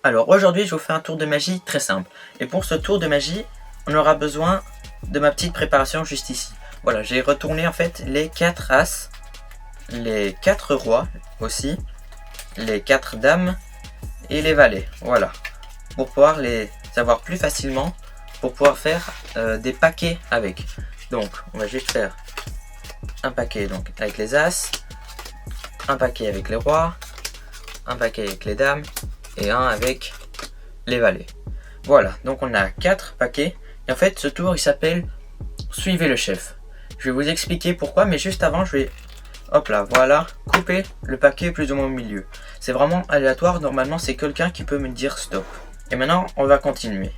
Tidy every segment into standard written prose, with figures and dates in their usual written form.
Alors aujourd'hui je vous fais un tour de magie très simple. Et pour ce tour de magie, on aura besoin de ma petite préparation juste ici. Voilà, j'ai retourné en fait les 4 as, les 4 rois aussi, les 4 dames et les valets. Voilà, pour pouvoir les avoir plus facilement, pour pouvoir faire des paquets avec. Donc on va juste faire un paquet donc avec les as, un paquet avec les rois, un paquet avec les dames et un avec les valets. Voilà, donc on a 4 paquets. Et en fait, ce tour, il s'appelle Suivez le chef. Je vais vous expliquer pourquoi, mais juste avant, je vais, hop là, voilà, couper le paquet plus ou moins au milieu. C'est vraiment aléatoire, normalement, c'est quelqu'un qui peut me dire stop. Et maintenant, on va continuer.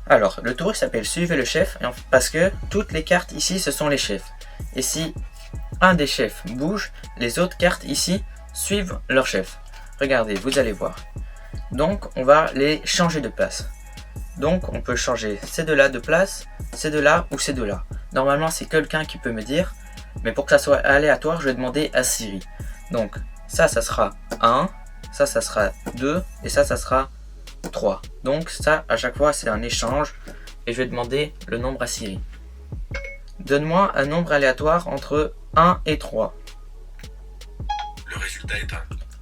Alors, le tour, il s'appelle Suivez le chef, parce que toutes les cartes ici, ce sont les chefs. Et si un des chefs bouge, les autres cartes ici suivent leur chef. Regardez, vous allez voir. Donc on va les changer de place. Donc on peut changer ces deux-là de place, ces deux-là ou ces deux-là. Normalement c'est quelqu'un qui peut me dire, mais pour que ça soit aléatoire, je vais demander à Siri. Donc ça sera 1, ça sera 2 et ça sera 3. Donc ça à chaque fois c'est un échange et je vais demander le nombre à Siri. Donne-moi un nombre aléatoire entre 1 et 3. Le résultat est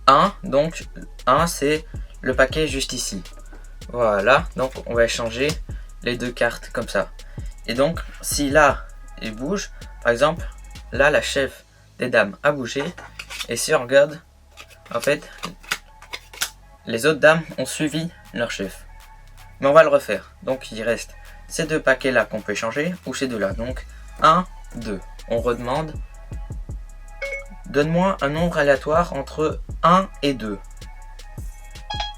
1. 1, donc 1 c'est le paquet juste ici. Voilà, donc on va échanger les deux cartes comme ça. Et donc si là il bouge, par exemple là la chef des dames a bougé, et si on regarde, en fait les autres dames ont suivi leur chef. Mais on va le refaire, donc il reste ces deux paquets là qu'on peut échanger, ou ces deux là, donc 1, 2. On redemande, donne-moi un nombre aléatoire entre 1 et 2.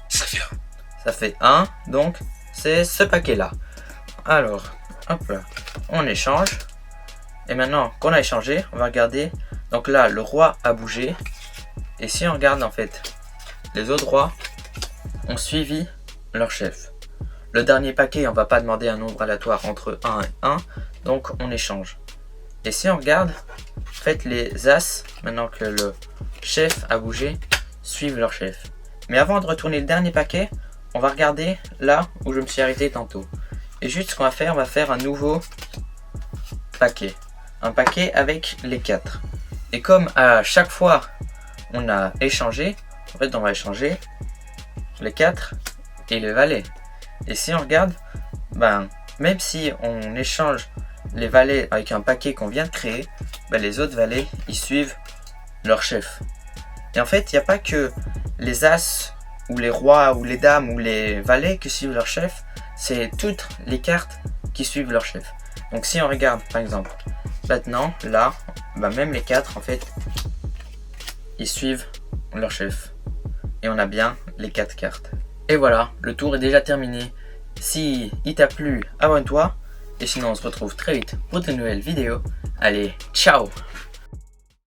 Ça fait 1. Ça fait 1, donc c'est ce paquet là. Alors, hop là, on échange. Et maintenant qu'on a échangé, on va regarder. Donc là, le roi a bougé. Et si on regarde en fait, les autres rois ont suivi leur chef. Le dernier paquet, on va pas demander un nombre aléatoire entre 1 et 1. Donc on échange. Et si on regarde, en fait les as, maintenant que le chef a bougé, suivent leur chef. Mais avant de retourner le dernier paquet, on va regarder là où je me suis arrêté tantôt. Et juste ce qu'on va faire, on va faire un nouveau paquet. Un paquet avec les 4. Et comme à chaque fois on a échangé, en fait on va échanger les 4 et les valets. Et si on regarde, même si on échange les valets avec un paquet qu'on vient de créer, les autres valets ils suivent leur chef. Et en fait il n'y a pas que les as ou les rois ou les dames ou les valets qui suivent leur chef, c'est toutes les cartes qui suivent leur chef. Donc si on regarde par exemple maintenant là, même les 4 en fait ils suivent leur chef. Et on a bien les 4 cartes. Et voilà, le tour est déjà terminé. Si il t'a plu, abonne-toi. Et sinon on se retrouve très vite pour de nouvelles vidéos. Allez, ciao!